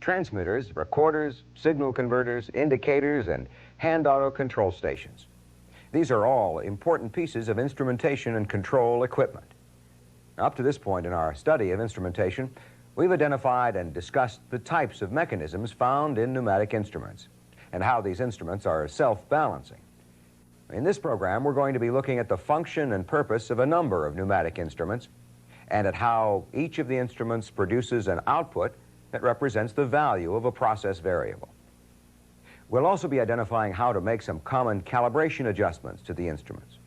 transmitters, recorders, signal converters, indicators, and hand auto control stations. These are all important pieces of instrumentation and control equipment. Up to this point in our study of instrumentation, we've identified and discussed the types of mechanisms found in pneumatic instruments and how these instruments are self-balancing. In this program, we're going to be looking at the function and purpose of a number of pneumatic instruments and at how each of the instruments produces an output that represents the value of a process variable. We'll also be identifying how to make some common calibration adjustments to the instruments.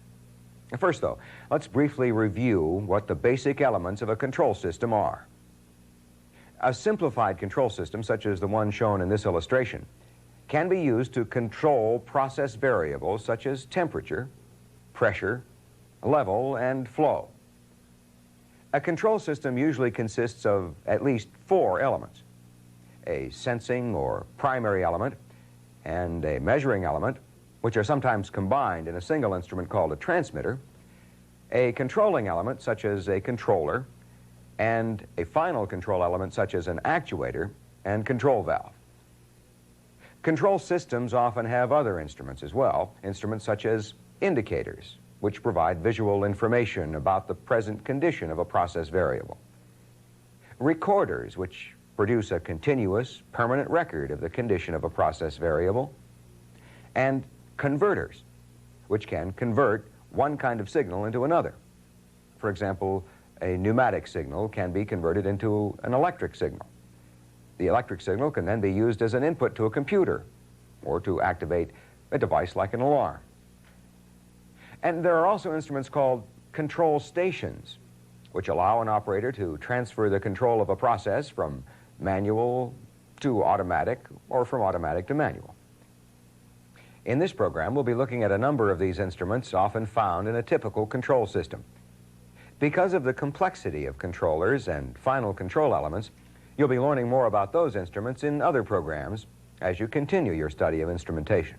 First, though, let's briefly review what the basic elements of a control system are. A simplified control system, such as the one shown in this illustration, can be used to control process variables such as temperature, pressure, level, and flow. A control system usually consists of at least 4 elements: a sensing or primary element and a measuring element, which are sometimes combined in a single instrument called a transmitter, a controlling element such as a controller, and a final control element such as an actuator and control valve. Control systems often have other instruments as well, instruments such as indicators, which provide visual information about the present condition of a process variable. Recorders, which produce a continuous, permanent record of the condition of a process variable. And converters, which can convert one kind of signal into another. For example, a pneumatic signal can be converted into an electric signal. The electric signal can then be used as an input to a computer or to activate a device like an alarm. And there are also instruments called control stations, which allow an operator to transfer the control of a process from manual to automatic or from automatic to manual. In this program, we'll be looking at a number of these instruments often found in a typical control system. Because of the complexity of controllers and final control elements, you'll be learning more about those instruments in other programs as you continue your study of instrumentation.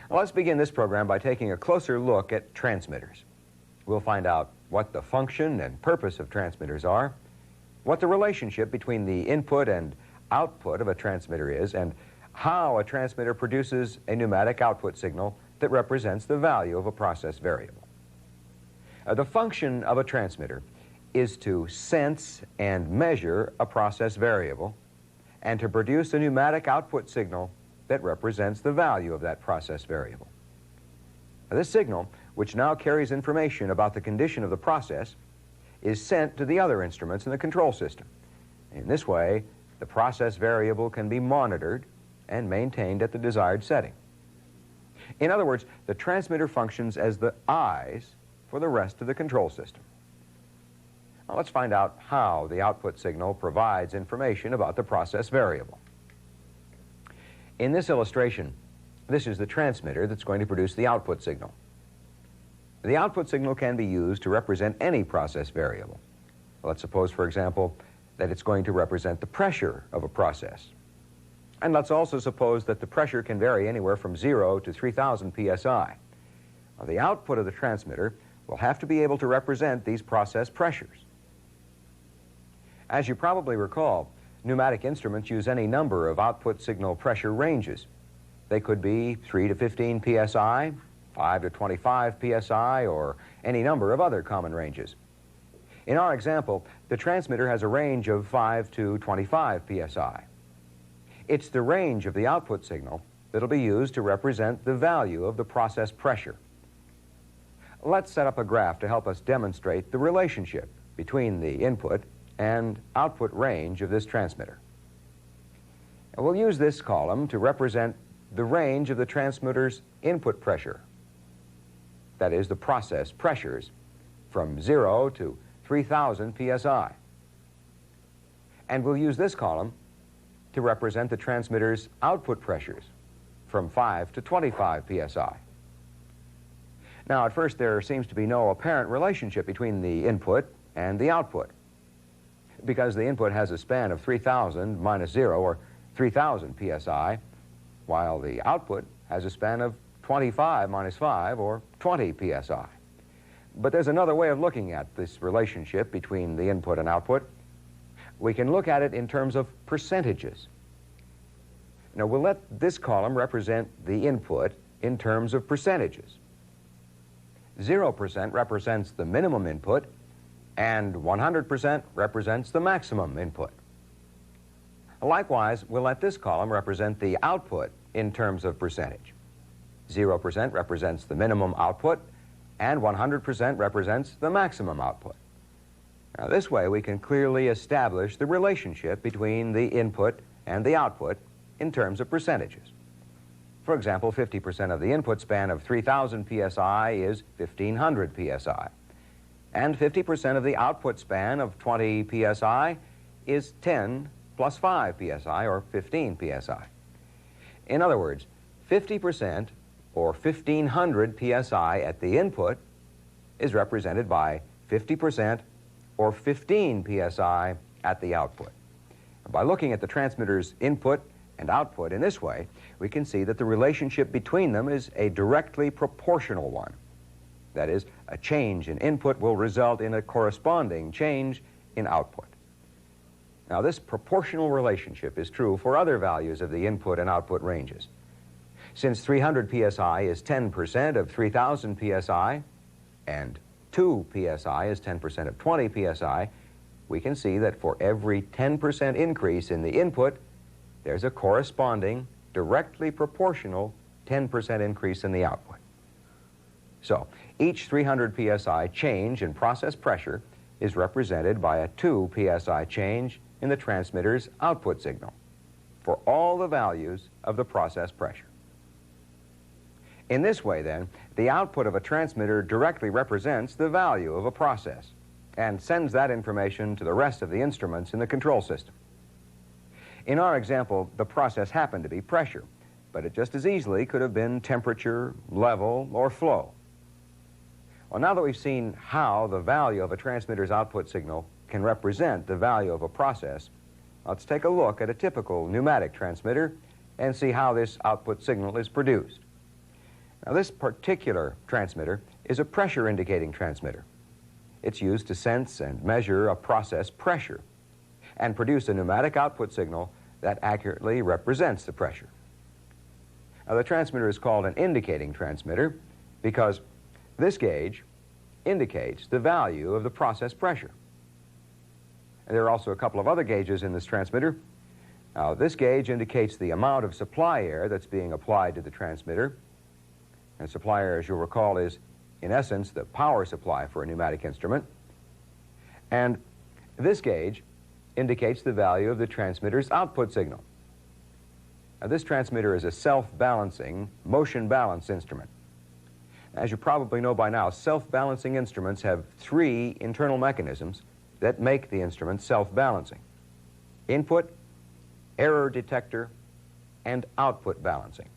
Well, let's begin this program by taking a closer look at transmitters. We'll find out what the function and purpose of transmitters are, what the relationship between the input and output of a transmitter is, and how a transmitter produces a pneumatic output signal that represents the value of a process variable. The function of a transmitter is to sense and measure a process variable and to produce a pneumatic output signal that represents the value of that process variable. This signal, which now carries information about the condition of the process, is sent to the other instruments in the control system. In this way, the process variable can be monitored and maintained at the desired setting. In other words, the transmitter functions as the eyes for the rest of the control system. Now let's find out how the output signal provides information about the process variable. In this illustration, this is the transmitter that's going to produce the output signal. The output signal can be used to represent any process variable. Let's suppose, for example, that it's going to represent the pressure of a process. And let's also suppose that the pressure can vary anywhere from 0 to 3,000 psi. Now, the output of the transmitter will have to be able to represent these process pressures. As you probably recall, pneumatic instruments use any number of output signal pressure ranges. They could be 3 to 15 psi, 5 to 25 psi, or any number of other common ranges. In our example, the transmitter has a range of 5 to 25 psi. It's the range of the output signal that'll be used to represent the value of the process pressure. Let's set up a graph to help us demonstrate the relationship between the input and output range of this transmitter. And we'll use this column to represent the range of the transmitter's input pressure. That is, the process pressures from 0 to 3,000 psi. And we'll use this column to represent the transmitter's output pressures from 5 to 25 psi. Now, at first, there seems to be no apparent relationship between the input and the output, because the input has a span of 3,000 minus 0, or 3,000 psi, while the output has a span of 25 minus 5, or 20 psi. But there's another way of looking at this relationship between the input and output. we can look at it in terms of percentages. Now, we'll let this column represent the input in terms of percentages. 0% represents the minimum input, and 100% represents the maximum input. Likewise, we'll let this column represent the output in terms of percentage. 0% represents the minimum output, and 100% represents the maximum output. Now, this way we can clearly establish the relationship between the input and the output in terms of percentages. For example, 50% of the input span of 3,000 psi is 1,500 psi. And 50% of the output span of 20 psi is 10 plus 5 psi, or 15 psi. In other words, 50%, or 1,500 psi at the input, is represented by 50%, or 15 psi at the output. By looking at the transmitter's input and output in this way, we can see that the relationship between them is a directly proportional one. That is, a change in input will result in a corresponding change in output. Now, this proportional relationship is true for other values of the input and output ranges. Since 300 psi is 10% of 3,000 psi, and 2 psi is 10% of 20 psi, we can see that for every 10% increase in the input, there's a corresponding, directly proportional 10% increase in the output. So, each 300 psi change in process pressure is represented by a 2 psi change in the transmitter's output signal for all the values of the process pressure. In this way, then, the output of a transmitter directly represents the value of a process and sends that information to the rest of the instruments in the control system. In our example, the process happened to be pressure, but it just as easily could have been temperature, level, or flow. Well, now that we've seen how the value of a transmitter's output signal can represent the value of a process, let's take a look at a typical pneumatic transmitter and see how this output signal is produced. Now, this particular transmitter is a pressure indicating transmitter. It's used to sense and measure a process pressure and produce a pneumatic output signal that accurately represents the pressure. Now, the transmitter is called an indicating transmitter because this gauge indicates the value of the process pressure. And there are also a couple of other gauges in this transmitter. Now, this gauge indicates the amount of supply air that's being applied to the transmitter. And supply air, as you'll recall, is, in essence, the power supply for a pneumatic instrument. And this gauge indicates the value of the transmitter's output signal. Now, this transmitter is a self-balancing, motion balance instrument. As you probably know by now, self-balancing instruments have 3 internal mechanisms that make the instrument self-balancing: input, error detector, and output balancing.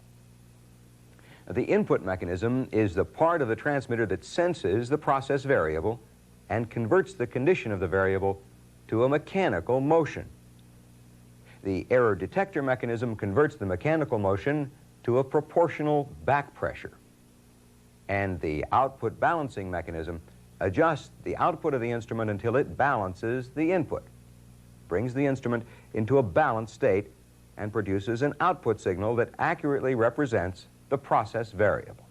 Now, the input mechanism is the part of the transmitter that senses the process variable and converts the condition of the variable to a mechanical motion. The error detector mechanism converts the mechanical motion to a proportional back pressure. And the output balancing mechanism adjusts the output of the instrument until it balances the input, brings the instrument into a balanced state, and produces an output signal that accurately represents the process variable.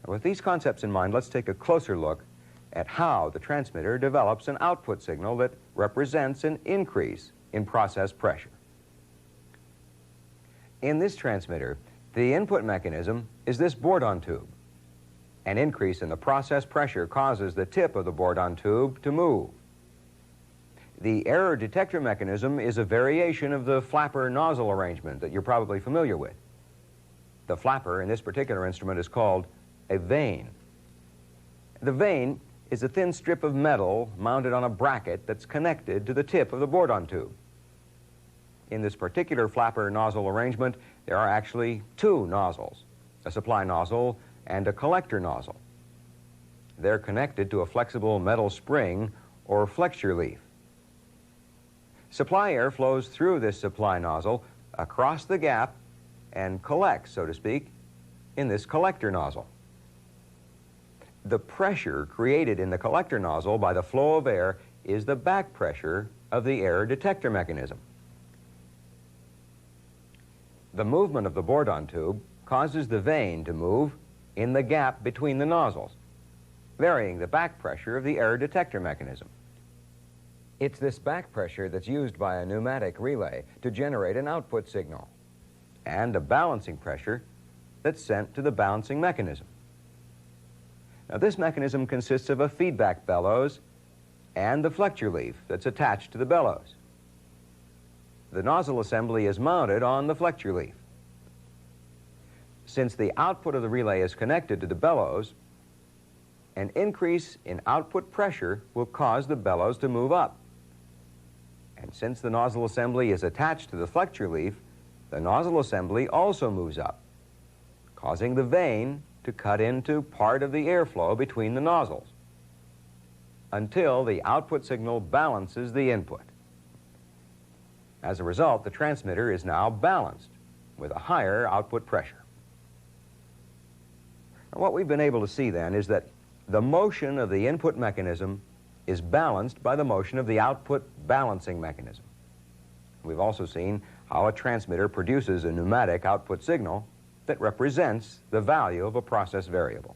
Now, with these concepts in mind, let's take a closer look at how the transmitter develops an output signal that represents an increase in process pressure. In this transmitter, the input mechanism is this bourdon tube. An increase in the process pressure causes the tip of the bourdon tube to move. The error detector mechanism is a variation of the flapper nozzle arrangement that you're probably familiar with. The flapper in this particular instrument is called a vane. The vane is a thin strip of metal mounted on a bracket that's connected to the tip of the bourdon tube. In this particular flapper nozzle arrangement, there are actually 2 nozzles, a supply nozzle and a collector nozzle. They're connected to a flexible metal spring or flexure leaf. Supply air flows through this supply nozzle across the gap and collects, so to speak, in this collector nozzle. The pressure created in the collector nozzle by the flow of air is the back pressure of the error detector mechanism. The movement of the bourdon tube causes the vane to move in the gap between the nozzles, varying the back pressure of the error detector mechanism. It's this back pressure that's used by a pneumatic relay to generate an output signal, and a balancing pressure that's sent to the balancing mechanism. Now, this mechanism consists of a feedback bellows and the flexure leaf that's attached to the bellows. The nozzle assembly is mounted on the flexure leaf. Since the output of the relay is connected to the bellows, an increase in output pressure will cause the bellows to move up. And since the nozzle assembly is attached to the flexure leaf, the nozzle assembly also moves up, causing the vane to cut into part of the airflow between the nozzles until the output signal balances the input. As a result, the transmitter is now balanced with a higher output pressure. And what we've been able to see then is that the motion of the input mechanism is balanced by the motion of the output balancing mechanism. We've also seen how a transmitter produces a pneumatic output signal that represents the value of a process variable.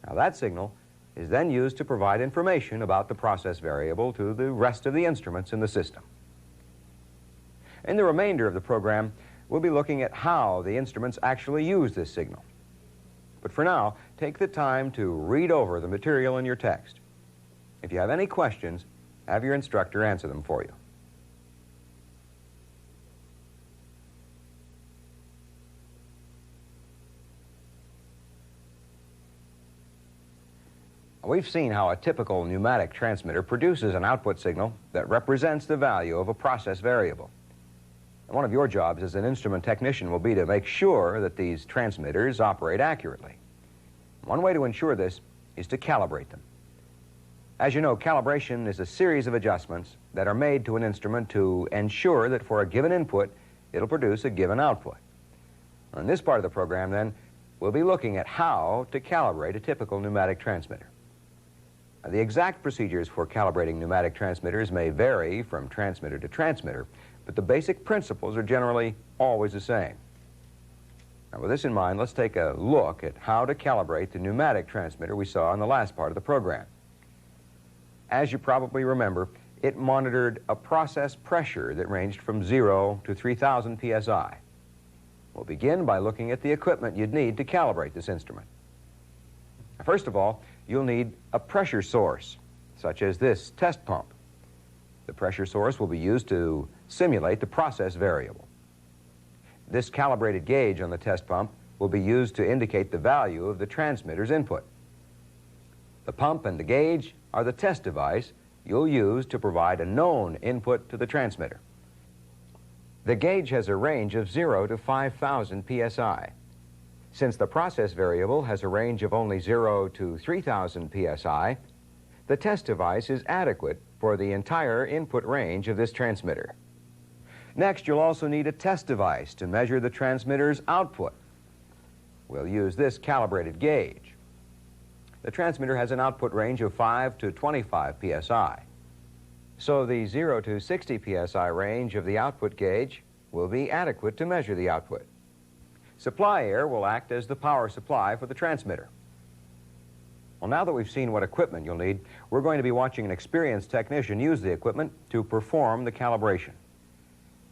Now, that signal is then used to provide information about the process variable to the rest of the instruments in the system. In the remainder of the program, we'll be looking at how the instruments actually use this signal. But for now, take the time to read over the material in your text. If you have any questions, have your instructor answer them for you. We've seen how a typical pneumatic transmitter produces an output signal that represents the value of a process variable. And one of your jobs as an instrument technician will be to make sure that these transmitters operate accurately. One way to ensure this is to calibrate them. As you know, calibration is a series of adjustments that are made to an instrument to ensure that for a given input, it'll produce a given output. In this part of the program, then, we'll be looking at how to calibrate a typical pneumatic transmitter. The exact procedures for calibrating pneumatic transmitters may vary from transmitter to transmitter, but the basic principles are generally always the same. Now, with this in mind, let's take a look at how to calibrate the pneumatic transmitter we saw in the last part of the program. As you probably remember, it monitored a process pressure that ranged from 0 to 3,000 psi. We'll begin by looking at the equipment you'd need to calibrate this instrument. First of all, you'll need a pressure source, such as this test pump. The pressure source will be used to simulate the process variable. This calibrated gauge on the test pump will be used to indicate the value of the transmitter's input. The pump and the gauge are the test device you'll use to provide a known input to the transmitter. The gauge has a range of 0 to 5,000 psi. Since the process variable has a range of only 0 to 3,000 psi, the test device is adequate for the entire input range of this transmitter. Next, you'll also need a test device to measure the transmitter's output. We'll use this calibrated gauge. The transmitter has an output range of 5 to 25 psi. So the 0 to 60 psi range of the output gauge will be adequate to measure the output. Supply air will act as the power supply for the transmitter. Well, now that we've seen what equipment you'll need, we're going to be watching an experienced technician use the equipment to perform the calibration.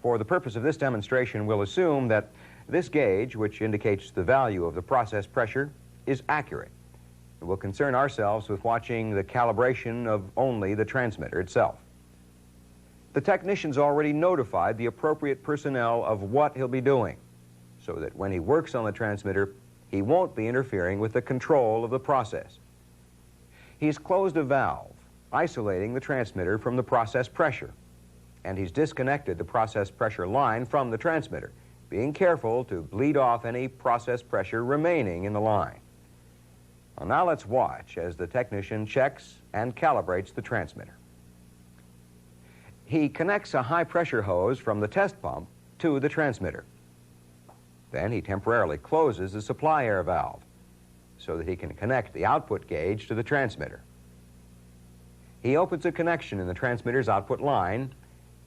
For the purpose of this demonstration, we'll assume that this gauge, which indicates the value of the process pressure, is accurate. We'll concern ourselves with watching the calibration of only the transmitter itself. The technician's already notified the appropriate personnel of what he'll be doing, so that when he works on the transmitter, he won't be interfering with the control of the process. He's closed a valve, isolating the transmitter from the process pressure, and he's disconnected the process pressure line from the transmitter, being careful to bleed off any process pressure remaining in the line. Well, now let's watch as the technician checks and calibrates the transmitter. He connects a high-pressure hose from the test pump to the transmitter. Then he temporarily closes the supply air valve so that he can connect the output gauge to the transmitter. he opens a connection in the transmitter's output line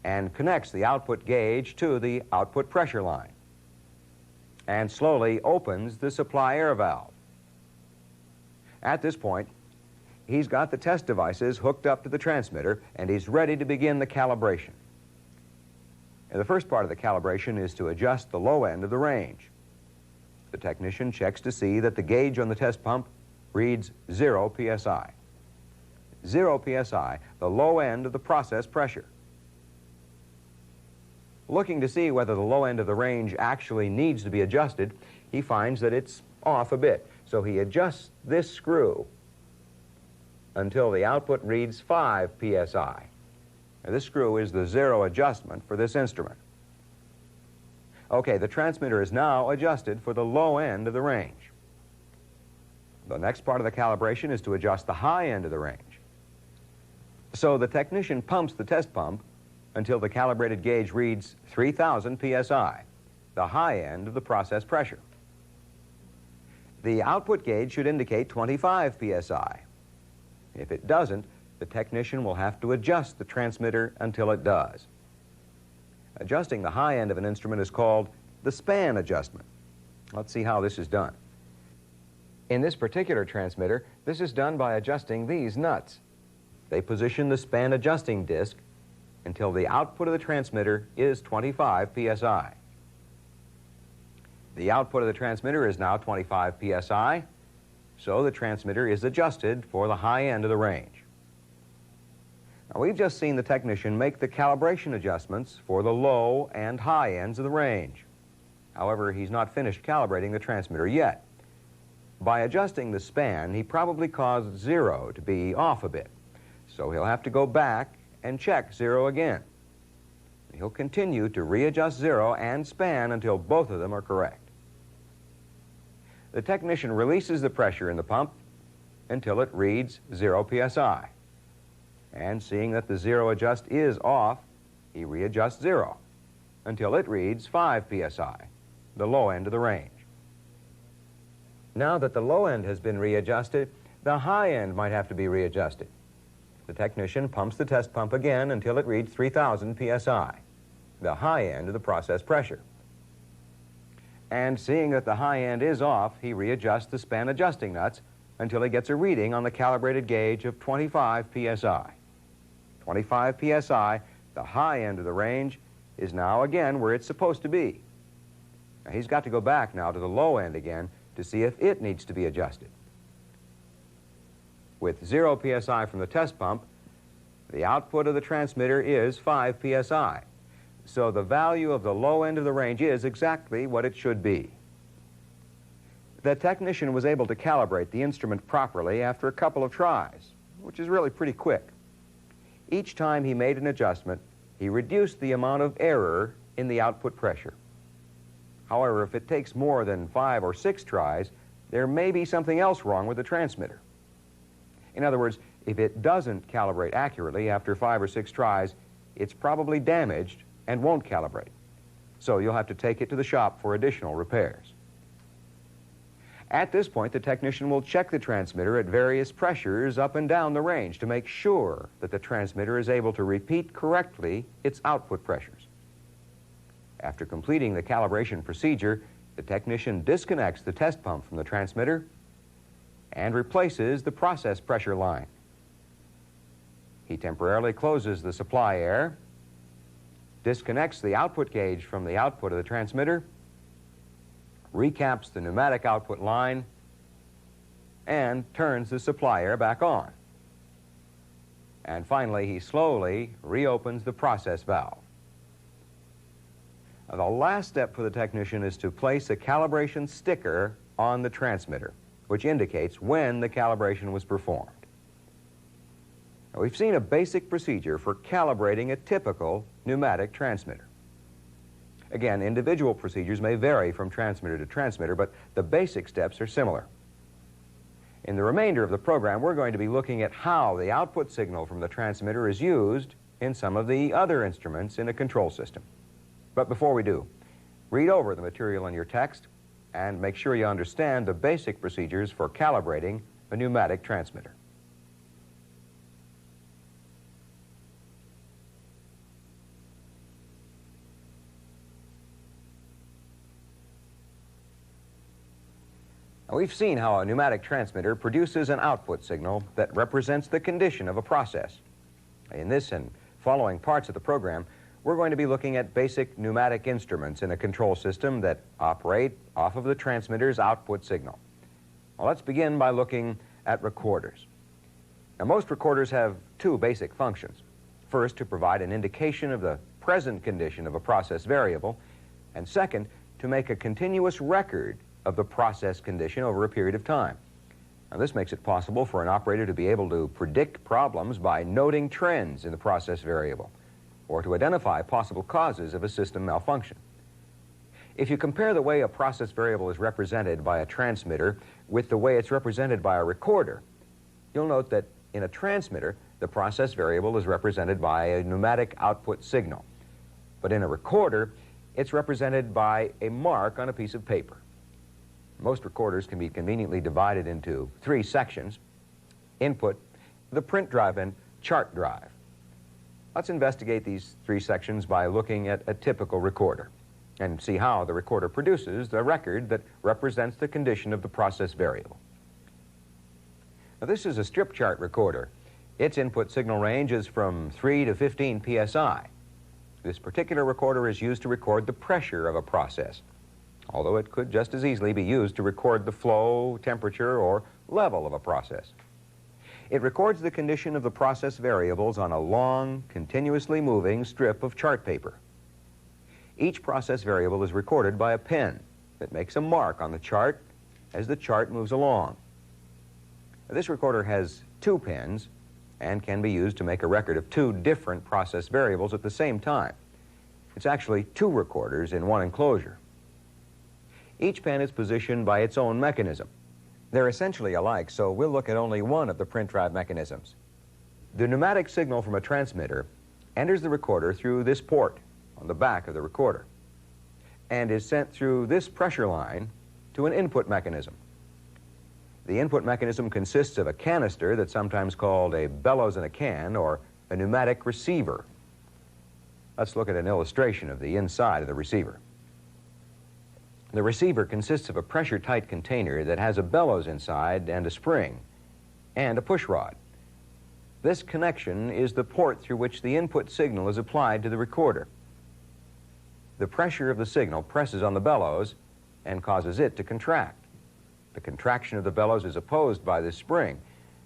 and connects the output gauge to the output pressure line, and slowly opens the supply air valve. At this point, he's got the test devices hooked up to the transmitter, and he's ready to begin the calibration. And the first part of the calibration is to adjust the low end of the range. The technician checks to see that the gauge on the test pump reads 0 psi. 0 psi, the low end of the process pressure. Looking to see whether the low end of the range actually needs to be adjusted, he finds that it's off a bit. So he adjusts this screw until the output reads 5 psi. Now, this screw is the zero adjustment for this instrument. Okay, the transmitter is now adjusted for the low end of the range. The next part of the calibration is to adjust the high end of the range. So the technician pumps the test pump until the calibrated gauge reads 3,000 psi, the high end of the process pressure. The output gauge should indicate 25 psi. If it doesn't, the technician will have to adjust the transmitter until it does. Adjusting the high end of an instrument is called the span adjustment. Let's see how this is done. In this particular transmitter, this is done by adjusting these nuts. They position the span adjusting disc until the output of the transmitter is 25 psi. The output of the transmitter is now 25 psi, so the transmitter is adjusted for the high end of the range. Now, we've just seen the technician make the calibration adjustments for the low and high ends of the range. However, he's not finished calibrating the transmitter yet. By adjusting the span, he probably caused 0 to be off a bit, so he'll have to go back and check 0 again. He'll continue to readjust 0 and span until both of them are correct. The technician releases the pressure in the pump until it reads 0 psi. And seeing that the 0 adjust is off, he readjusts 0 until it reads 5 psi, the low end of the range. Now that the low end has been readjusted, the high end might have to be readjusted. The technician pumps the test pump again until it reads 3,000 psi, the high end of the process pressure. And seeing that the high end is off, he readjusts the span adjusting nuts until he gets a reading on the calibrated gauge of 25 psi. 25 psi, the high end of the range, is now again where it's supposed to be. Now, he's got to go back now to the low end again to see if it needs to be adjusted. With 0 psi from the test pump, the output of the transmitter is 5 psi. So the value of the low end of the range is exactly what it should be. The technician was able to calibrate the instrument properly after a couple of tries, which is really pretty quick. Each time he made an adjustment, he reduced the amount of error in the output pressure. However, if it takes more than 5 or 6 tries, there may be something else wrong with the transmitter. In other words, if it doesn't calibrate accurately after 5 or 6 tries, it's probably damaged and won't calibrate. So you'll have to take it to the shop for additional repairs. At this point, the technician will check the transmitter at various pressures up and down the range to make sure that the transmitter is able to repeat correctly its output pressures. After completing the calibration procedure, the technician disconnects the test pump from the transmitter and replaces the process pressure line. He temporarily closes the supply air, disconnects the output gauge from the output of the transmitter, recaps the pneumatic output line, and turns the supply air back on. And finally, he slowly reopens the process valve. Now, the last step for the technician is to place a calibration sticker on the transmitter, which indicates when the calibration was performed. Now, we've seen a basic procedure for calibrating a typical pneumatic transmitter. Again, individual procedures may vary from transmitter to transmitter, but the basic steps are similar. In the remainder of the program, we're going to be looking at how the output signal from the transmitter is used in some of the other instruments in a control system. But before we do, read over the material in your text and make sure you understand the basic procedures for calibrating a pneumatic transmitter. Now, we've seen how a pneumatic transmitter produces an output signal that represents the condition of a process. In this and following parts of the program, we're going to be looking at basic pneumatic instruments in a control system that operate off of the transmitter's output signal. Well, let's begin by looking at recorders. Now, most recorders have two basic functions. First, to provide an indication of the present condition of a process variable, and second, to make a continuous record of the process condition over a period of time. Now, this makes it possible for an operator to be able to predict problems by noting trends in the process variable, or to identify possible causes of a system malfunction. If you compare the way a process variable is represented by a transmitter with the way it's represented by a recorder, you'll note that in a transmitter, the process variable is represented by a pneumatic output signal. But in a recorder, it's represented by a mark on a piece of paper. Most recorders can be conveniently divided into three sections: input, the print drive, and chart drive. Let's investigate these three sections by looking at a typical recorder and see how the recorder produces the record that represents the condition of the process variable. Now, this is a strip chart recorder. Its input signal range is from 3 to 15 psi. This particular recorder is used to record the pressure of a process, although it could just as easily be used to record the flow, temperature, or level of a process. It records the condition of the process variables on a long, continuously moving strip of chart paper. Each process variable is recorded by a pen that makes a mark on the chart as the chart moves along. This recorder has two pens and can be used to make a record of two different process variables at the same time. It's actually two recorders in one enclosure. Each pen is positioned by its own mechanism. They're essentially alike, so we'll look at only one of the print drive mechanisms. The pneumatic signal from a transmitter enters the recorder through this port on the back of the recorder and is sent through this pressure line to an input mechanism. The input mechanism consists of a canister that's sometimes called a bellows in a can or a pneumatic receiver. Let's look at an illustration of the inside of the receiver. The receiver consists of a pressure-tight container that has a bellows inside and a spring and a push rod. This connection is the port through which the input signal is applied to the recorder. The pressure of the signal presses on the bellows and causes it to contract. The contraction of the bellows is opposed by this spring,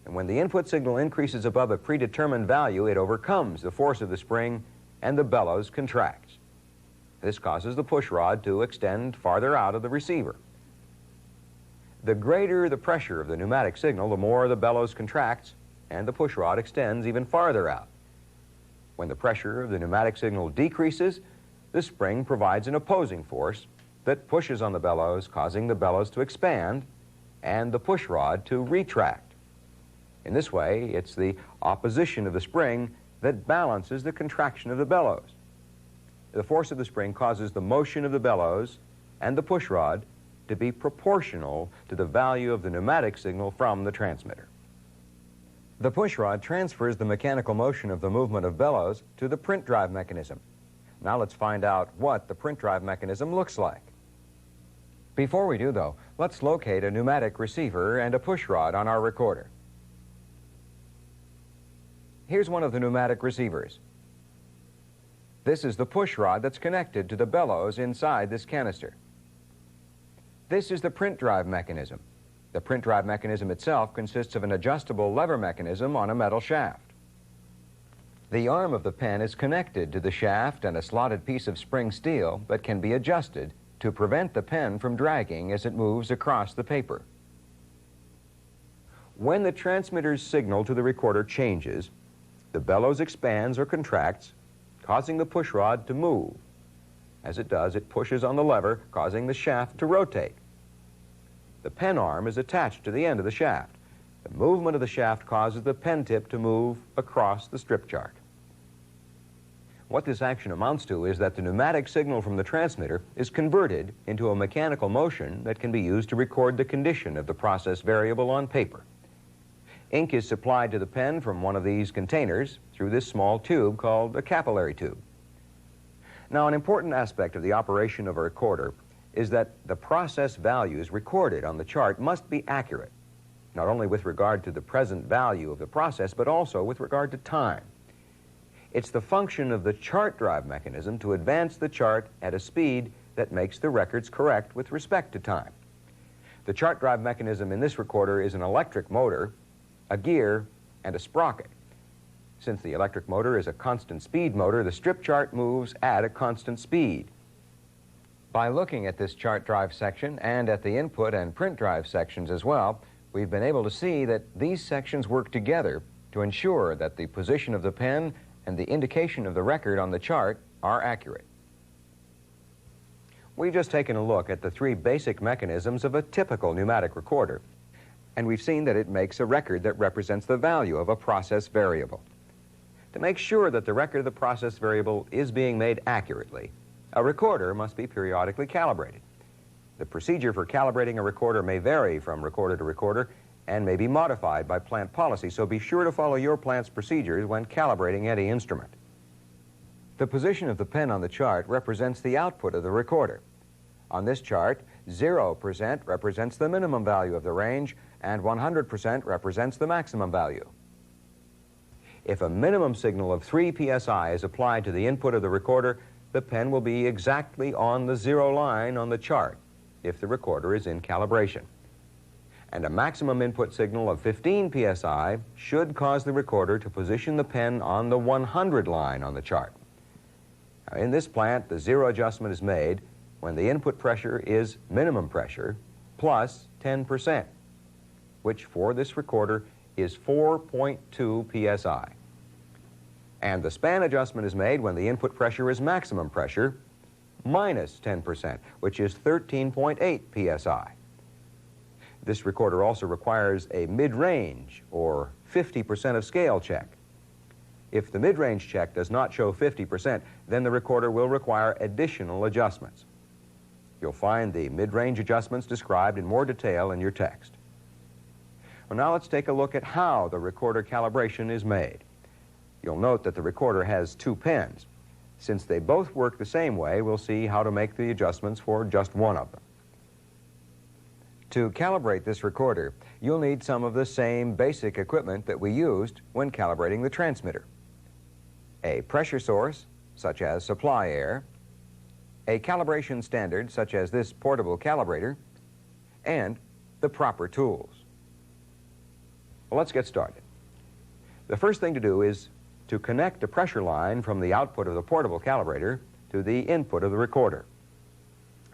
and when the input signal increases above a predetermined value, it overcomes the force of the spring and the bellows contracts. This causes the push rod to extend farther out of the receiver. The greater the pressure of the pneumatic signal, the more the bellows contracts and the push rod extends even farther out. When the pressure of the pneumatic signal decreases, the spring provides an opposing force that pushes on the bellows, causing the bellows to expand and the push rod to retract. In this way, it's the opposition of the spring that balances the contraction of the bellows. The force of the spring causes the motion of the bellows and the push rod to be proportional to the value of the pneumatic signal from the transmitter. The push rod transfers the mechanical motion of the movement of bellows to the print drive mechanism. Now let's find out what the print drive mechanism looks like. Before we do, though, let's locate a pneumatic receiver and a push rod on our recorder. Here's one of the pneumatic receivers. This is the push rod that's connected to the bellows inside this canister. This is the print drive mechanism. The print drive mechanism itself consists of an adjustable lever mechanism on a metal shaft. The arm of the pen is connected to the shaft and a slotted piece of spring steel that can be adjusted to prevent the pen from dragging as it moves across the paper. When the transmitter's signal to the recorder changes, the bellows expands or contracts, causing the push rod to move. As it does, it pushes on the lever, causing the shaft to rotate. The pen arm is attached to the end of the shaft. The movement of the shaft causes the pen tip to move across the strip chart. What this action amounts to is that the pneumatic signal from the transmitter is converted into a mechanical motion that can be used to record the condition of the process variable on paper. Ink is supplied to the pen from one of these containers through this small tube called a capillary tube. Now, an important aspect of the operation of a recorder is that the process values recorded on the chart must be accurate, not only with regard to the present value of the process, but also with regard to time. It's the function of the chart drive mechanism to advance the chart at a speed that makes the records correct with respect to time. The chart drive mechanism in this recorder is an electric motor, a gear, and a sprocket. Since the electric motor is a constant speed motor, the strip chart moves at a constant speed. By looking at this chart drive section and at the input and print drive sections as well, we've been able to see that these sections work together to ensure that the position of the pen and the indication of the record on the chart are accurate. We've just taken a look at the three basic mechanisms of a typical pneumatic recorder, and we've seen that it makes a record that represents the value of a process variable. To make sure that the record of the process variable is being made accurately, a recorder must be periodically calibrated. The procedure for calibrating a recorder may vary from recorder to recorder and may be modified by plant policy, so be sure to follow your plant's procedures when calibrating any instrument. The position of the pen on the chart represents the output of the recorder. On this chart, 0% represents the minimum value of the range and 100% represents the maximum value. If a minimum signal of 3 psi is applied to the input of the recorder, the pen will be exactly on the 0 line on the chart if the recorder is in calibration. And a maximum input signal of 15 psi should cause the recorder to position the pen on the 100 line on the chart. Now, in this plant, the 0 adjustment is made when the input pressure is minimum pressure plus 10%, which for this recorder is 4.2 psi. And the span adjustment is made when the input pressure is maximum pressure minus 10%, which is 13.8 psi. This recorder also requires a mid-range or 50% of scale check. If the mid-range check does not show 50%, then the recorder will require additional adjustments. You'll find the mid-range adjustments described in more detail in your text. Well, now let's take a look at how the recorder calibration is made. You'll note that the recorder has two pens. Since they both work the same way, we'll see how to make the adjustments for just one of them. To calibrate this recorder, you'll need some of the same basic equipment that we used when calibrating the transmitter. A pressure source, such as supply air, a calibration standard, such as this portable calibrator, and the proper tools. Well, let's get started. The first thing to do is to connect a pressure line from the output of the portable calibrator to the input of the recorder.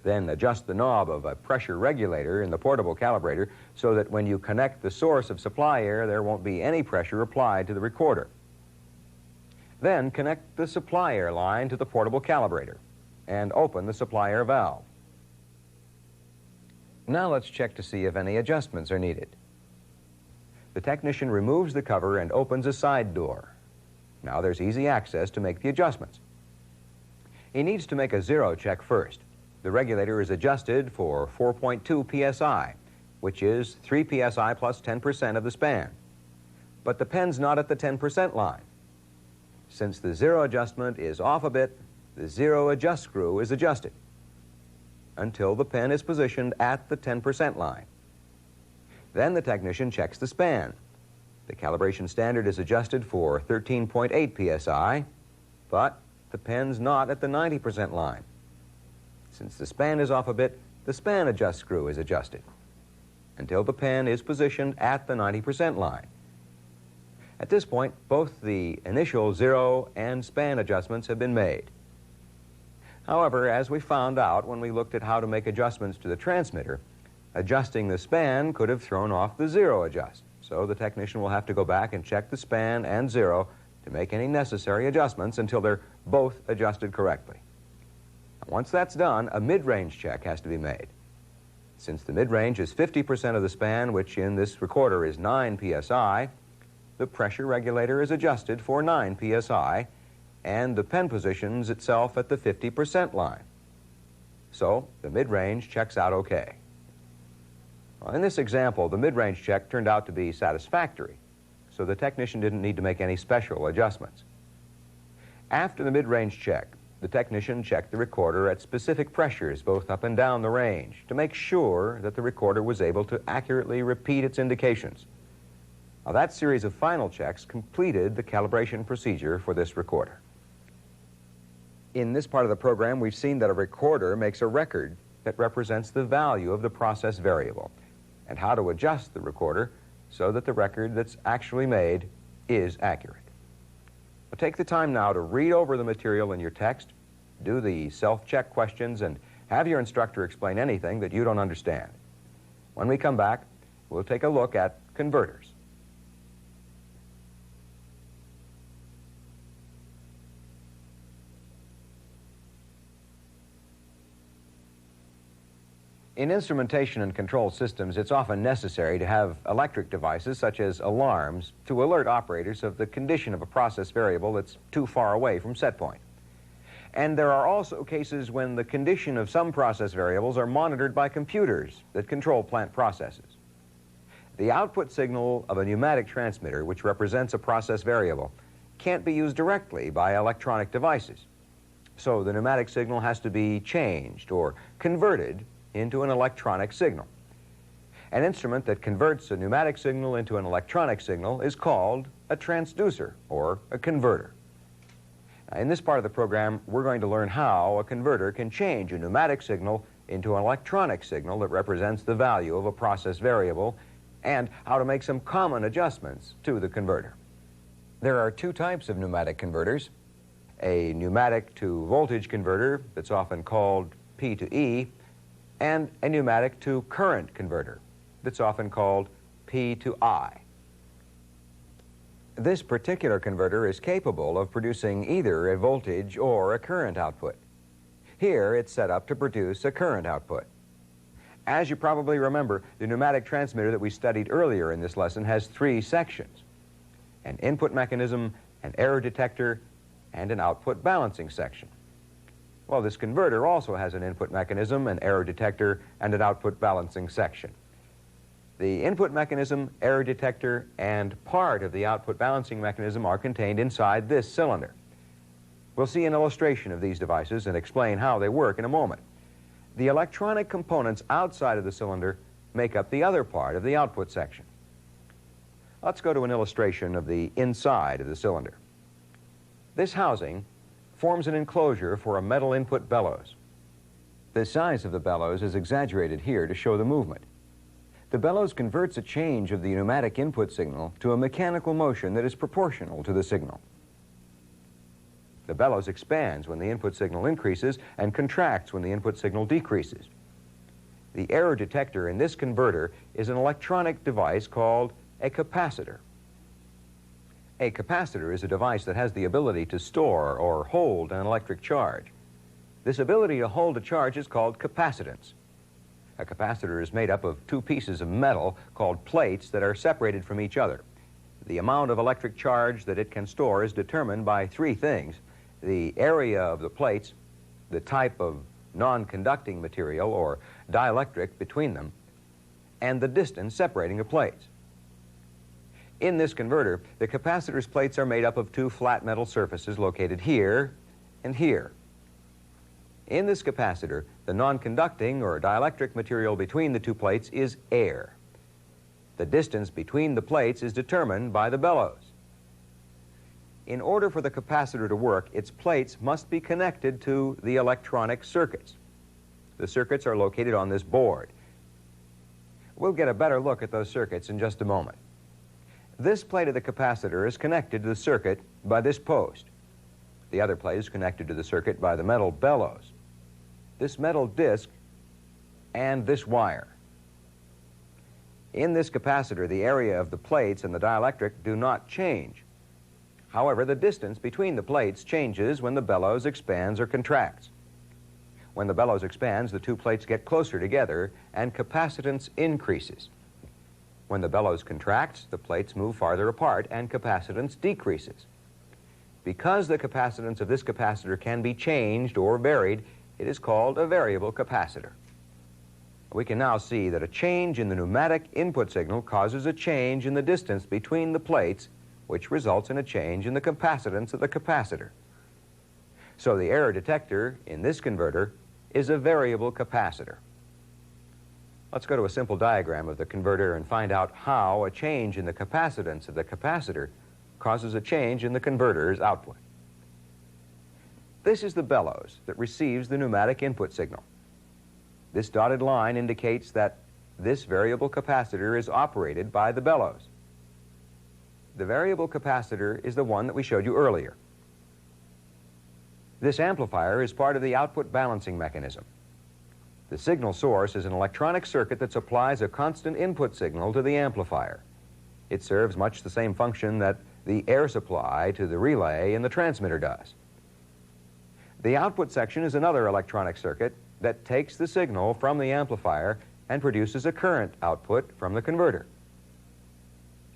Then adjust the knob of a pressure regulator in the portable calibrator so that when you connect the source of supply air, there won't be any pressure applied to the recorder. Then connect the supply air line to the portable calibrator and open the supply air valve. Now let's check to see if any adjustments are needed. The technician removes the cover and opens a side door. Now there's easy access to make the adjustments. He needs to make a 0 check first. The regulator is adjusted for 4.2 psi, which is 3 psi plus 10% of the span. But the pen's not at the 10% line. Since the 0 adjustment is off a bit, the 0 adjust screw is adjusted until the pen is positioned at the 10% line. Then the technician checks the span. The calibration standard is adjusted for 13.8 psi, but the pen's not at the 90% line. Since the span is off a bit, the span adjust screw is adjusted until the pen is positioned at the 90% line. At this point, both the initial 0 and span adjustments have been made. However, as we found out when we looked at how to make adjustments to the transmitter, adjusting the span could have thrown off the 0 adjust. So the technician will have to go back and check the span and 0 to make any necessary adjustments until they're both adjusted correctly. Once that's done, a mid-range check has to be made. Since the mid-range is 50% of the span, which in this recorder is 9 psi, the pressure regulator is adjusted for 9 psi, and the pen positions itself at the 50% line. So the mid-range checks out okay. Well, in this example, the mid-range check turned out to be satisfactory, so the technician didn't need to make any special adjustments. After the mid-range check, The technician checked the recorder at specific pressures, both up and down the range, to make sure that the recorder was able to accurately repeat its indications. Now, that series of final checks completed the calibration procedure for this recorder. In this part of the program, we've seen that a recorder makes a record that represents the value of the process variable, and how to adjust the recorder so that the record that's actually made is accurate. But take the time now to read over the material in your text, do the self-check questions, and have your instructor explain anything that you don't understand. When we come back, we'll take a look at converters. In instrumentation and control systems, it's often necessary to have electric devices such as alarms to alert operators of the condition of a process variable that's too far away from set point. And there are also cases when the condition of some process variables are monitored by computers that control plant processes. The output signal of a pneumatic transmitter, which represents a process variable, can't be used directly by electronic devices. So the pneumatic signal has to be changed or converted into an electronic signal. An instrument that converts a pneumatic signal into an electronic signal is called a transducer or a converter. Now, in this part of the program, we're going to learn how a converter can change a pneumatic signal into an electronic signal that represents the value of a process variable, and how to make some common adjustments to the converter. There are two types of pneumatic converters: a pneumatic to voltage converter that's often called P to E, and a pneumatic to current converter that's often called P to I. This particular converter is capable of producing either a voltage or a current output. Here it's set up to produce a current output. As you probably remember, the pneumatic transmitter that we studied earlier in this lesson has three sections: an input mechanism, an error detector, and an output balancing section. Well, this converter also has an input mechanism, an error detector, and an output balancing section. The input mechanism, error detector, and part of the output balancing mechanism are contained inside this cylinder. We'll see an illustration of these devices and explain how they work in a moment. The electronic components outside of the cylinder make up the other part of the output section. Let's go to an illustration of the inside of the cylinder. This housing forms an enclosure for a metal input bellows. The size of the bellows is exaggerated here to show the movement. The bellows converts a change of the pneumatic input signal to a mechanical motion that is proportional to the signal. The bellows expands when the input signal increases and contracts when the input signal decreases. The error detector in this converter is an electronic device called a capacitor. A capacitor is a device that has the ability to store or hold an electric charge. This ability to hold a charge is called capacitance. A capacitor is made up of two pieces of metal called plates that are separated from each other. The amount of electric charge that it can store is determined by three things: the area of the plates, the type of non-conducting material or dielectric between them, and the distance separating the plates. In this converter, the capacitor's plates are made up of two flat metal surfaces located here and here. In this capacitor, the non-conducting or dielectric material between the two plates is air. The distance between the plates is determined by the bellows. In order for the capacitor to work, its plates must be connected to the electronic circuits. The circuits are located on this board. We'll get a better look at those circuits in just a moment. This plate of the capacitor is connected to the circuit by this post. The other plate is connected to the circuit by the metal bellows, this metal disc, and this wire. In this capacitor, the area of the plates and the dielectric do not change. However, the distance between the plates changes when the bellows expands or contracts. When the bellows expands, the two plates get closer together and capacitance increases. When the bellows contracts, the plates move farther apart and capacitance decreases. Because the capacitance of this capacitor can be changed or varied, it is called a variable capacitor. We can now see that a change in the pneumatic input signal causes a change in the distance between the plates, which results in a change in the capacitance of the capacitor. So the error detector in this converter is a variable capacitor. Let's go to a simple diagram of the converter and find out how a change in the capacitance of the capacitor causes a change in the converter's output. This is the bellows that receives the pneumatic input signal. This dotted line indicates that this variable capacitor is operated by the bellows. The variable capacitor is the one that we showed you earlier. This amplifier is part of the output balancing mechanism. The signal source is an electronic circuit that supplies a constant input signal to the amplifier. It serves much the same function that the air supply to the relay in the transmitter does. The output section is another electronic circuit that takes the signal from the amplifier and produces a current output from the converter.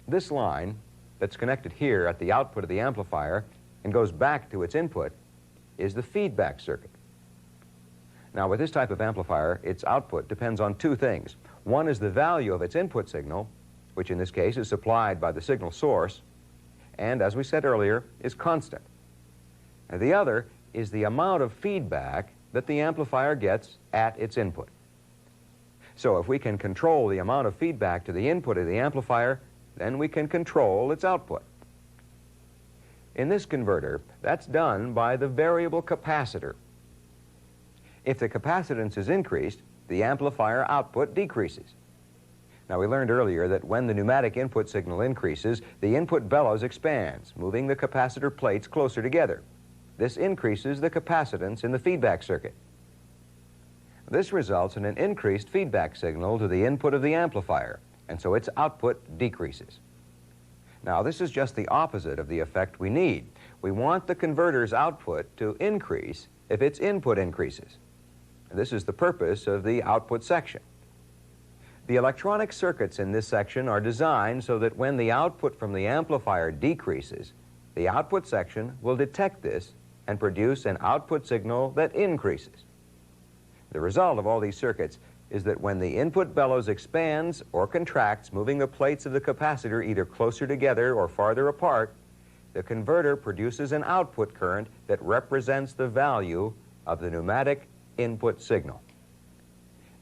This line that's connected here at the output of the amplifier and goes back to its input is the feedback circuit. Now, with this type of amplifier, its output depends on two things. One is the value of its input signal, which in this case is supplied by the signal source, and as we said earlier, is constant. And the other is the amount of feedback that the amplifier gets at its input. So if we can control the amount of feedback to the input of the amplifier, then we can control its output. In this converter, that's done by the variable capacitor. If the capacitance is increased, the amplifier output decreases. Now, we learned earlier that when the pneumatic input signal increases, the input bellows expands, moving the capacitor plates closer together. This increases the capacitance in the feedback circuit. This results in an increased feedback signal to the input of the amplifier, and so its output decreases. Now, this is just the opposite of the effect we need. We want the converter's output to increase if its input increases. This is the purpose of the output section. The electronic circuits in this section are designed so that when the output from the amplifier decreases, the output section will detect this and produce an output signal that increases. The result of all these circuits is that when the input bellows expands or contracts, moving the plates of the capacitor either closer together or farther apart, the converter produces an output current that represents the value of the pneumatic input signal.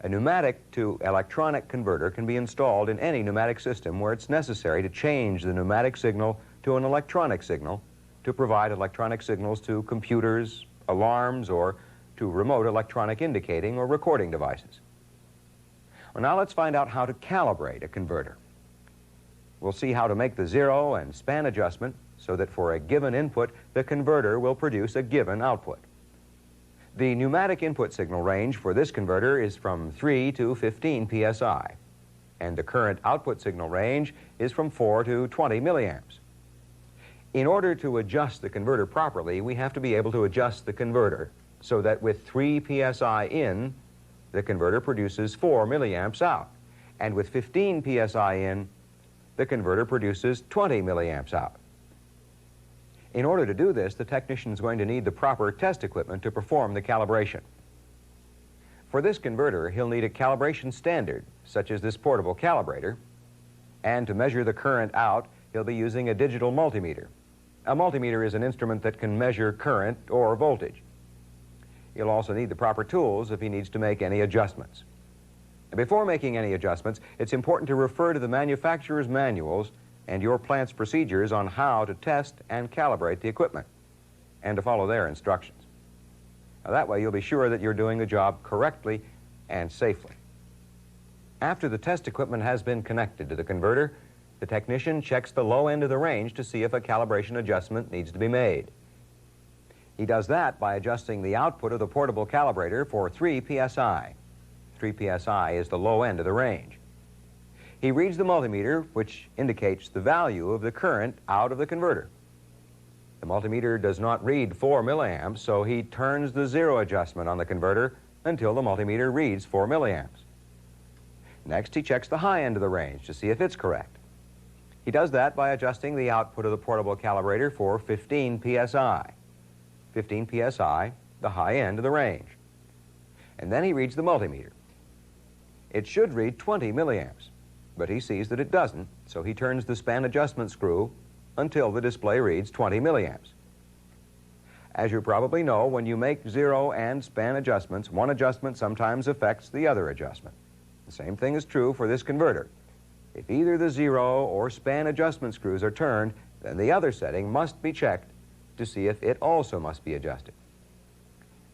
A pneumatic to electronic converter can be installed in any pneumatic system where it's necessary to change the pneumatic signal to an electronic signal to provide electronic signals to computers, alarms, or to remote electronic indicating or recording devices. Well, now let's find out how to calibrate a converter. We'll see how to make the zero and span adjustment so that for a given input, the converter will produce a given output. The pneumatic input signal range for this converter is from 3 to 15 psi, and the current output signal range is from 4 to 20 milliamps. In order to adjust the converter properly, we have to be able to adjust the converter so that with 3 psi in, the converter produces 4 milliamps out, and with 15 psi in, the converter produces 20 milliamps out. In order to do this, the technician is going to need the proper test equipment to perform the calibration. For this converter, he'll need a calibration standard, such as this portable calibrator, and to measure the current out, he'll be using a digital multimeter. A multimeter is an instrument that can measure current or voltage. He'll also need the proper tools if he needs to make any adjustments. Before making any adjustments, it's important to refer to the manufacturer's manuals and your plant's procedures on how to test and calibrate the equipment, and to follow their instructions. Now, that way you'll be sure that you're doing the job correctly and safely. After the test equipment has been connected to the converter, the technician checks the low end of the range to see if a calibration adjustment needs to be made. He does that by adjusting the output of the portable calibrator for 3 psi. 3 psi is the low end of the range. He reads the multimeter, which indicates the value of the current out of the converter. The multimeter does not read 4 milliamps, so he turns the zero adjustment on the converter until the multimeter reads 4 milliamps. Next, he checks the high end of the range to see if it's correct. He does that by adjusting the output of the portable calibrator for 15 psi. 15 psi, the high end of the range. And then he reads the multimeter. It should read 20 milliamps, but he sees that it doesn't, so he turns the span adjustment screw until the display reads 20 milliamps. As you probably know, when you make zero and span adjustments, one adjustment sometimes affects the other adjustment. The same thing is true for this converter. If either the zero or span adjustment screws are turned, then the other setting must be checked to see if it also must be adjusted.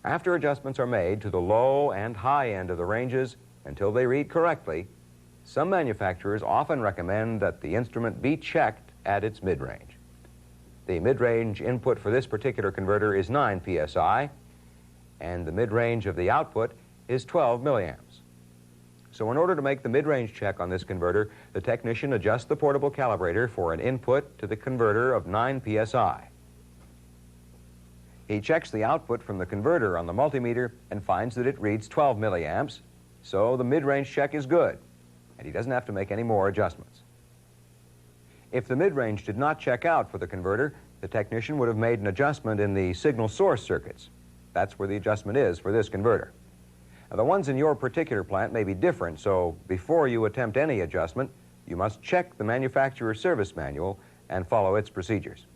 After adjustments are made to the low and high end of the ranges until they read correctly, some manufacturers often recommend that the instrument be checked at its mid-range. The mid-range input for this particular converter is 9 psi, and the mid-range of the output is 12 milliamps. So in order to make the mid-range check on this converter, the technician adjusts the portable calibrator for an input to the converter of 9 psi. He checks the output from the converter on the multimeter and finds that it reads 12 milliamps, so the mid-range check is good, and he doesn't have to make any more adjustments. If the mid-range did not check out for the converter, the technician would have made an adjustment in the signal source circuits. That's where the adjustment is for this converter. Now, the ones in your particular plant may be different, so before you attempt any adjustment, you must check the manufacturer's service manual and follow its procedures.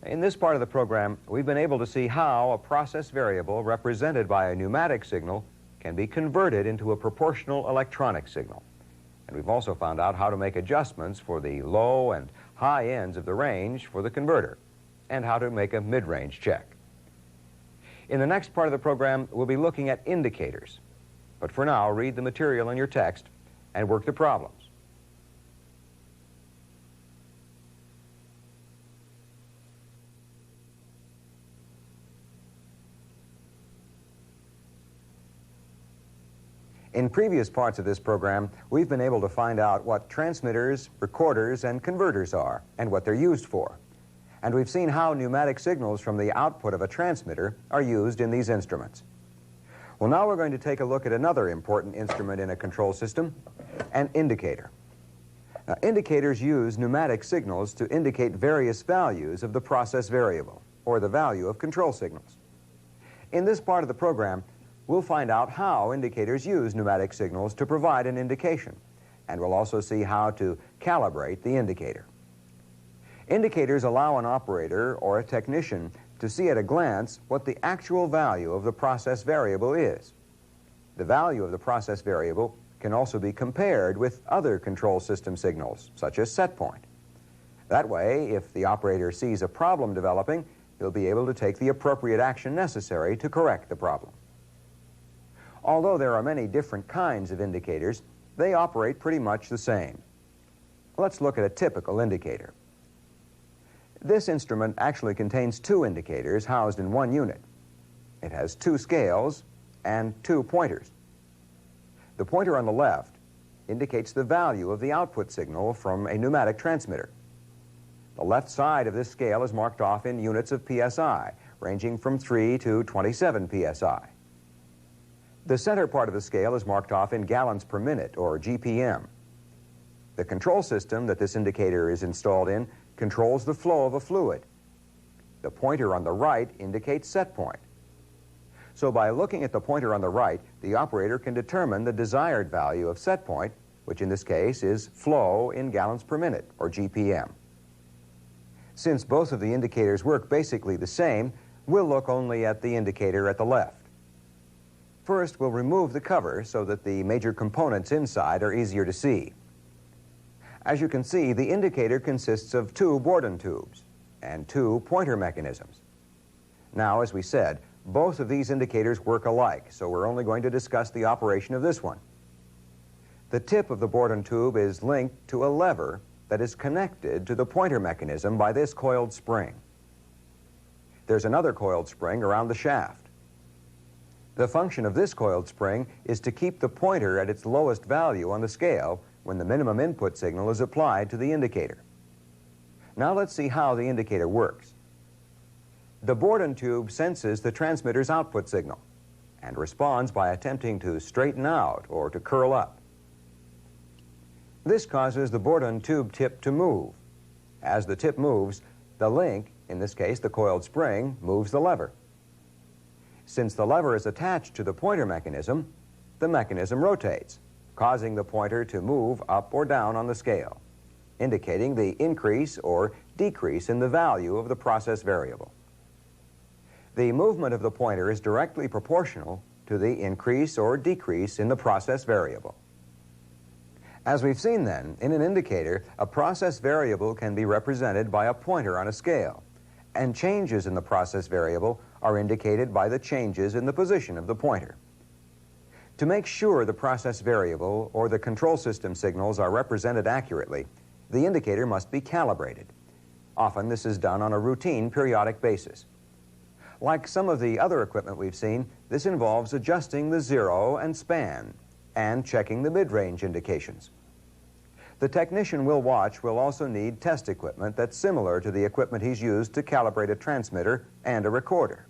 In this part of the program, we've been able to see how a process variable represented by a pneumatic signal can be converted into a proportional electronic signal. And we've also found out how to make adjustments for the low and high ends of the range for the converter, and how to make a mid-range check. In the next part of the program, we'll be looking at indicators. But for now, read the material in your text and work the problems. In previous parts of this program, we've been able to find out what transmitters, recorders, and converters are, and what they're used for. And we've seen how pneumatic signals from the output of a transmitter are used in these instruments. Well, now we're going to take a look at another important instrument in a control system, an indicator. Now, indicators use pneumatic signals to indicate various values of the process variable, or the value of control signals. In this part of the program, we'll find out how indicators use pneumatic signals to provide an indication, and we'll also see how to calibrate the indicator. Indicators allow an operator or a technician to see at a glance what the actual value of the process variable is. The value of the process variable can also be compared with other control system signals, such as set point. That way, if the operator sees a problem developing, he'll be able to take the appropriate action necessary to correct the problem. Although there are many different kinds of indicators, they operate pretty much the same. Let's look at a typical indicator. This instrument actually contains two indicators housed in one unit. It has two scales and two pointers. The pointer on the left indicates the value of the output signal from a pneumatic transmitter. The left side of this scale is marked off in units of psi, ranging from 3 to 27 psi. The center part of the scale is marked off in gallons per minute, or GPM. The control system that this indicator is installed in controls the flow of a fluid. The pointer on the right indicates set point. So by looking at the pointer on the right, the operator can determine the desired value of set point, which in this case is flow in gallons per minute, or GPM. Since both of the indicators work basically the same, we'll look only at the indicator at the left. First, we'll remove the cover so that the major components inside are easier to see. As you can see, the indicator consists of two Borden tubes and two pointer mechanisms. Now, as we said, both of these indicators work alike, so we're only going to discuss the operation of this one. The tip of the Borden tube is linked to a lever that is connected to the pointer mechanism by this coiled spring. There's another coiled spring around the shaft. The function of this coiled spring is to keep the pointer at its lowest value on the scale when the minimum input signal is applied to the indicator. Now let's see how the indicator works. The Borden tube senses the transmitter's output signal and responds by attempting to straighten out or to curl up. This causes the Borden tube tip to move. As the tip moves, the link, in this case the coiled spring, moves the lever. Since the lever is attached to the pointer mechanism, the mechanism rotates, causing the pointer to move up or down on the scale, indicating the increase or decrease in the value of the process variable. The movement of the pointer is directly proportional to the increase or decrease in the process variable. As we've seen then, in an indicator, a process variable can be represented by a pointer on a scale, and changes in the process variable are indicated by the changes in the position of the pointer. To make sure the process variable or the control system signals are represented accurately, the indicator must be calibrated. Often this is done on a routine periodic basis. Like some of the other equipment we've seen, this involves adjusting the zero and span and checking the mid-range indications. The technician we'll watch will also need test equipment that's similar to the equipment he's used to calibrate a transmitter and a recorder.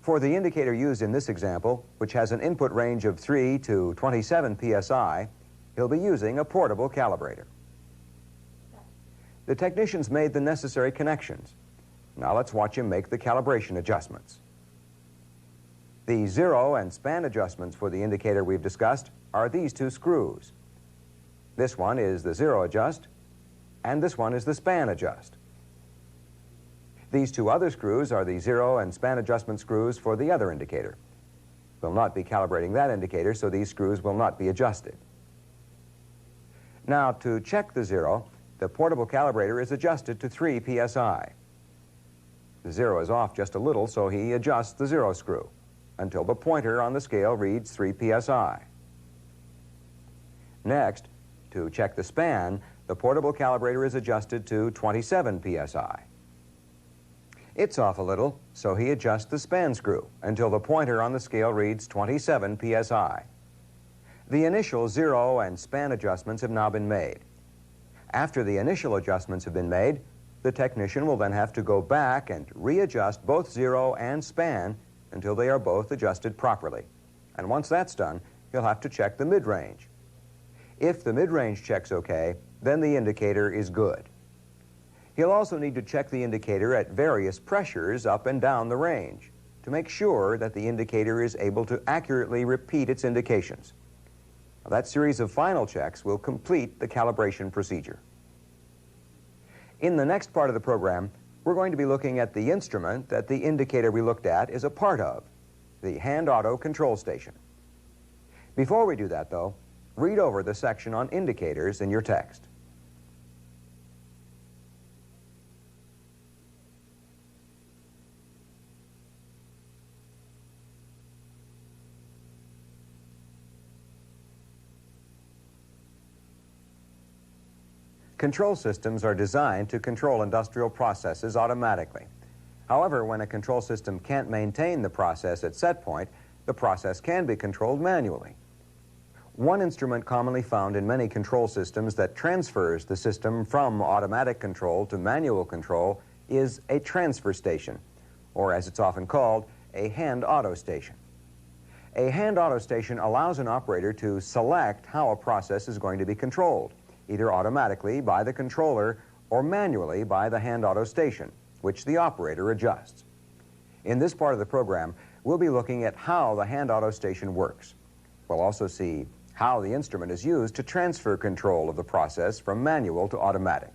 For the indicator used in this example, which has an input range of 3 to 27 psi, he'll be using a portable calibrator. The technician's made the necessary connections. Now let's watch him make the calibration adjustments. The zero and span adjustments for the indicator we've discussed are these two screws. This one is the zero adjust, and this one is the span adjust. These two other screws are the zero and span adjustment screws for the other indicator. We'll not be calibrating that indicator, so these screws will not be adjusted. Now, to check the zero, the portable calibrator is adjusted to 3 psi. The zero is off just a little, so he adjusts the zero screw until the pointer on the scale reads 3 psi. Next, to check the span, the portable calibrator is adjusted to 27 psi. It's off a little, so he adjusts the span screw until the pointer on the scale reads 27 psi. The initial zero and span adjustments have now been made. After the initial adjustments have been made, the technician will then have to go back and readjust both zero and span until they are both adjusted properly. And once that's done, he'll have to check the mid-range. If the mid-range checks okay, then the indicator is good. He'll also need to check the indicator at various pressures up and down the range to make sure that the indicator is able to accurately repeat its indications. Now, that series of final checks will complete the calibration procedure. In the next part of the program, we're going to be looking at the instrument that the indicator we looked at is a part of, the hand auto control station. Before we do that, though, read over the section on indicators in your text. Control systems are designed to control industrial processes automatically. However, when a control system can't maintain the process at set point, the process can be controlled manually. One instrument commonly found in many control systems that transfers the system from automatic control to manual control is a transfer station, or as it's often called, a hand auto station. A hand auto station allows an operator to select how a process is going to be controlled, either automatically by the controller or manually by the hand auto station, which the operator adjusts. In this part of the program, we'll be looking at how the hand auto station works. We'll also see how the instrument is used to transfer control of the process from manual to automatic.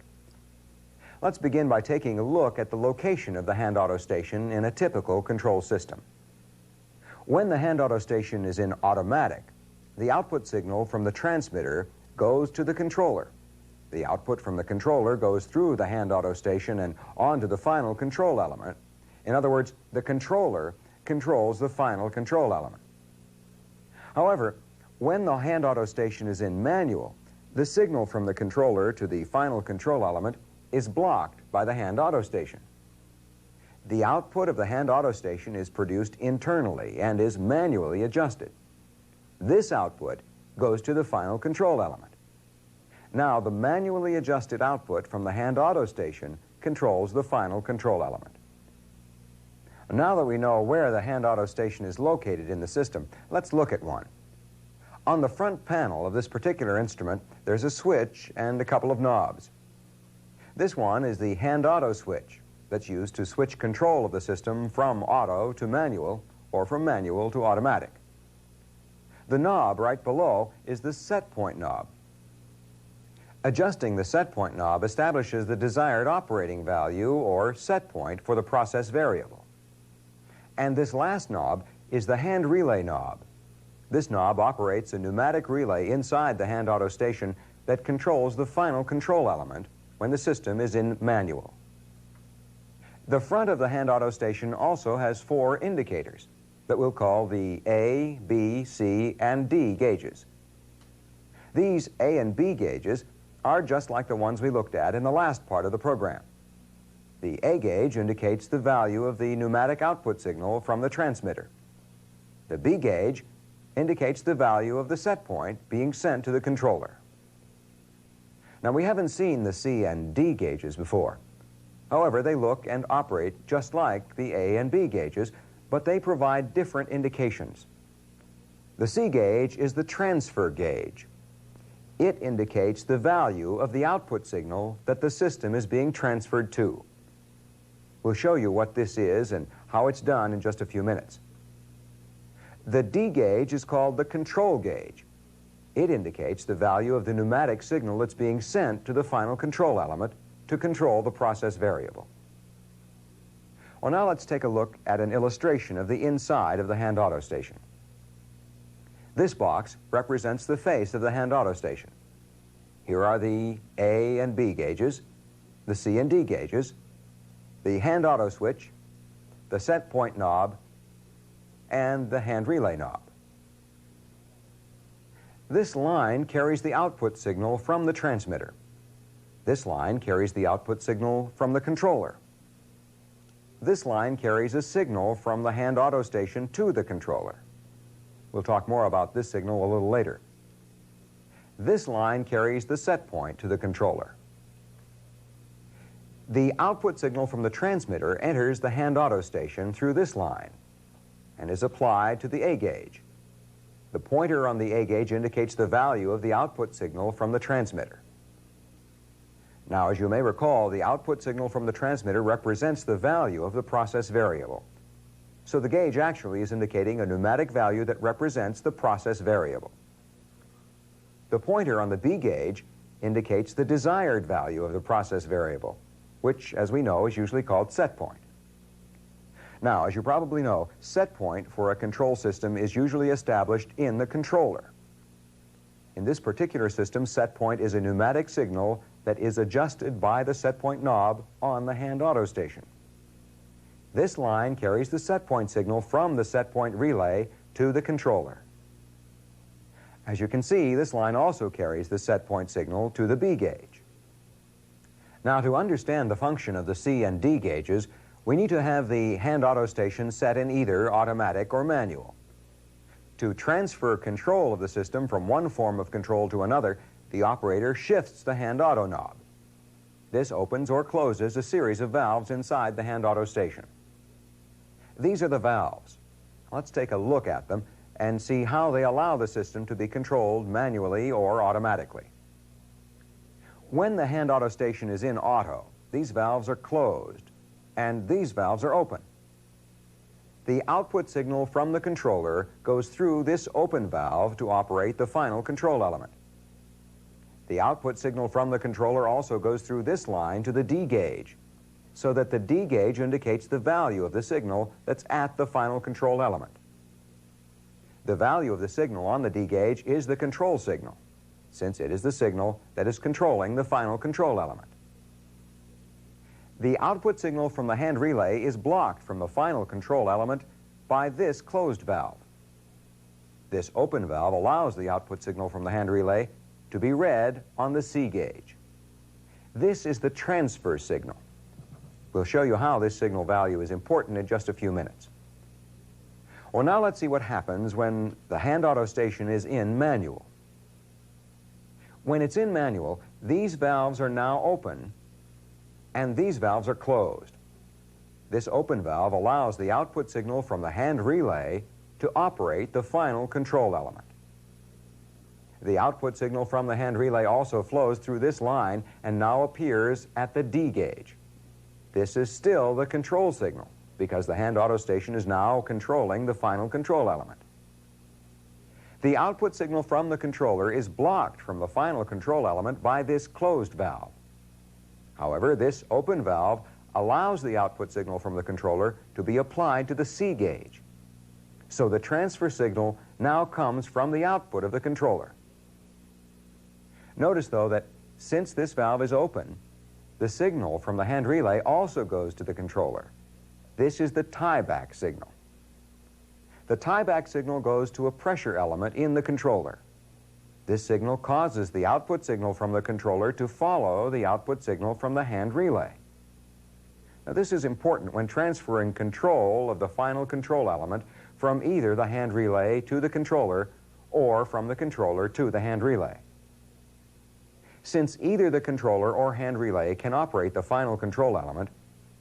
Let's begin by taking a look at the location of the hand auto station in a typical control system. When the hand auto station is in automatic, the output signal from the transmitter goes to the controller. The output from the controller goes through the hand auto station and on to the final control element. In other words, the controller controls the final control element. However, when the hand auto station is in manual, the signal from the controller to the final control element is blocked by the hand auto station. The output of the hand auto station is produced internally and is manually adjusted. This output goes to the final control element. Now, the manually adjusted output from the hand auto station controls the final control element. Now that we know where the hand auto station is located in the system, let's look at one. On the front panel of this particular instrument, there's a switch and a couple of knobs. This one is the hand auto switch that's used to switch control of the system from auto to manual or from manual to automatic. The knob right below is the set point knob. Adjusting the set point knob establishes the desired operating value or set point for the process variable. And this last knob is the hand relay knob. This knob operates a pneumatic relay inside the hand auto station that controls the final control element when the system is in manual. The front of the hand auto station also has 4 indicators that we'll call the A, B, C, and D gauges. These A and B gauges are just like the ones we looked at in the last part of the program. The A gauge indicates the value of the pneumatic output signal from the transmitter. The B gauge indicates the value of the set point being sent to the controller. Now, we haven't seen the C and D gauges before. However, they look and operate just like the A and B gauges, but they provide different indications. The C gauge is the transfer gauge. It indicates the value of the output signal that the system is being transferred to. We'll show you what this is and how it's done in just a few minutes. The D gauge is called the control gauge. It indicates the value of the pneumatic signal that's being sent to the final control element to control the process variable. Well, now let's take a look at an illustration of the inside of the hand auto station. This box represents the face of the hand auto station. Here are the A and B gauges, the C and D gauges, the hand auto switch, the set point knob, and the hand relay knob. This line carries the output signal from the transmitter. This line carries the output signal from the controller. This line carries a signal from the hand auto station to the controller. We'll talk more about this signal a little later. This line carries the set point to the controller. The output signal from the transmitter enters the hand auto station through this line and is applied to the A gauge. The pointer on the A gauge indicates the value of the output signal from the transmitter. Now, as you may recall, the output signal from the transmitter represents the value of the process variable. So the gauge actually is indicating a pneumatic value that represents the process variable. The pointer on the B gauge indicates the desired value of the process variable, which, as we know, is usually called set point. Now, as you probably know, set point for a control system is usually established in the controller. In this particular system, set point is a pneumatic signal that is adjusted by the set point knob on the hand auto station. This line carries the set point signal from the set point relay to the controller. As you can see, this line also carries the set point signal to the B gauge. Now, to understand the function of the C and D gauges, we need to have the hand auto station set in either automatic or manual. To transfer control of the system from one form of control to another, the operator shifts the hand auto knob. This opens or closes a series of valves inside the hand auto station. These are the valves. Let's take a look at them and see how they allow the system to be controlled manually or automatically. When the hand auto station is in auto, these valves are closed and these valves are open. The output signal from the controller goes through this open valve to operate the final control element. The output signal from the controller also goes through this line to the D gauge, so that the D gauge indicates the value of the signal that's at the final control element. The value of the signal on the D gauge is the control signal, since it is the signal that is controlling the final control element. The output signal from the hand relay is blocked from the final control element by this closed valve. This open valve allows the output signal from the hand relay to be read on the C gauge. This is the transfer signal. We'll show you how this signal value is important in just a few minutes. Well, now let's see what happens when the hand auto station is in manual. When it's in manual, these valves are now open and these valves are closed. This open valve allows the output signal from the hand relay to operate the final control element. The output signal from the hand relay also flows through this line and now appears at the D gauge. This is still the control signal because the hand auto station is now controlling the final control element. The output signal from the controller is blocked from the final control element by this closed valve. However, this open valve allows the output signal from the controller to be applied to the C gauge. So the transfer signal now comes from the output of the controller. Notice, though, that since this valve is open, the signal from the hand relay also goes to the controller. This is the tieback signal. The tieback signal goes to a pressure element in the controller. This signal causes the output signal from the controller to follow the output signal from the hand relay. Now, this is important when transferring control of the final control element from either the hand relay to the controller or from the controller to the hand relay. Since either the controller or hand relay can operate the final control element,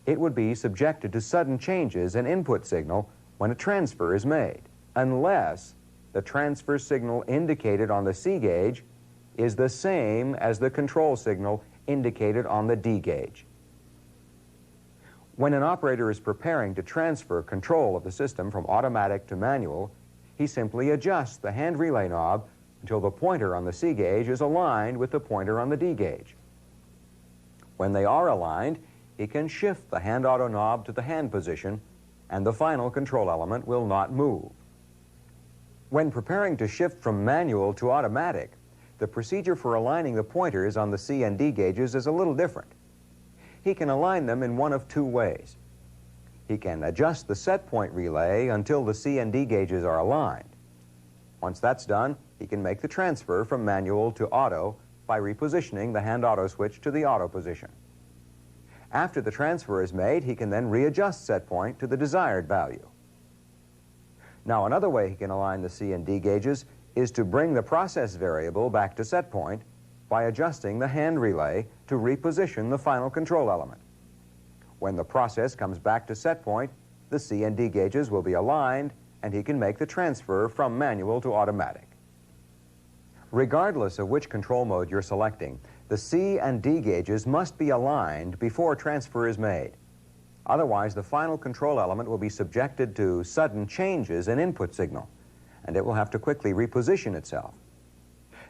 it would be subjected to sudden changes in input signal when a transfer is made, unless the transfer signal indicated on the C gauge is the same as the control signal indicated on the D gauge. When an operator is preparing to transfer control of the system from automatic to manual, he simply adjusts the hand relay knob until the pointer on the C gauge is aligned with the pointer on the D gauge. When they are aligned, he can shift the hand auto knob to the hand position, and the final control element will not move. When preparing to shift from manual to automatic, the procedure for aligning the pointers on the C and D gauges is a little different. He can align them in one of two ways. He can adjust the set point relay until the C and D gauges are aligned. Once that's done, he can make the transfer from manual to auto by repositioning the hand auto switch to the auto position. After the transfer is made, he can then readjust set point to the desired value. Now, another way he can align the C and D gauges is to bring the process variable back to set point by adjusting the hand relay to reposition the final control element. When the process comes back to set point, the C and D gauges will be aligned, and he can make the transfer from manual to automatic. Regardless of which control mode you're selecting, the C and D gauges must be aligned before transfer is made. Otherwise, the final control element will be subjected to sudden changes in input signal, and it will have to quickly reposition itself.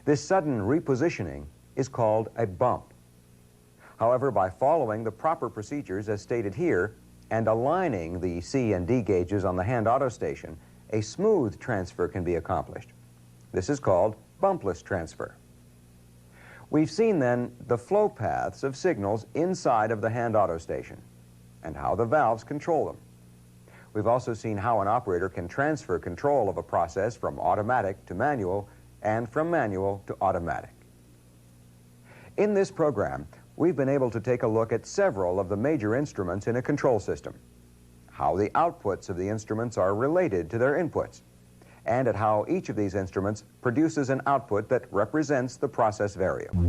This sudden repositioning is called a bump. However, by following the proper procedures as stated here and aligning the C and D gauges on the hand auto station, a smooth transfer can be accomplished. This is called bumpless transfer. We've seen then the flow paths of signals inside of the hand auto station and how the valves control them. We've also seen how an operator can transfer control of a process from automatic to manual and from manual to automatic. In this program, we've been able to take a look at several of the major instruments in a control system, how the outputs of the instruments are related to their inputs, and at how each of these instruments produces an output that represents the process variable.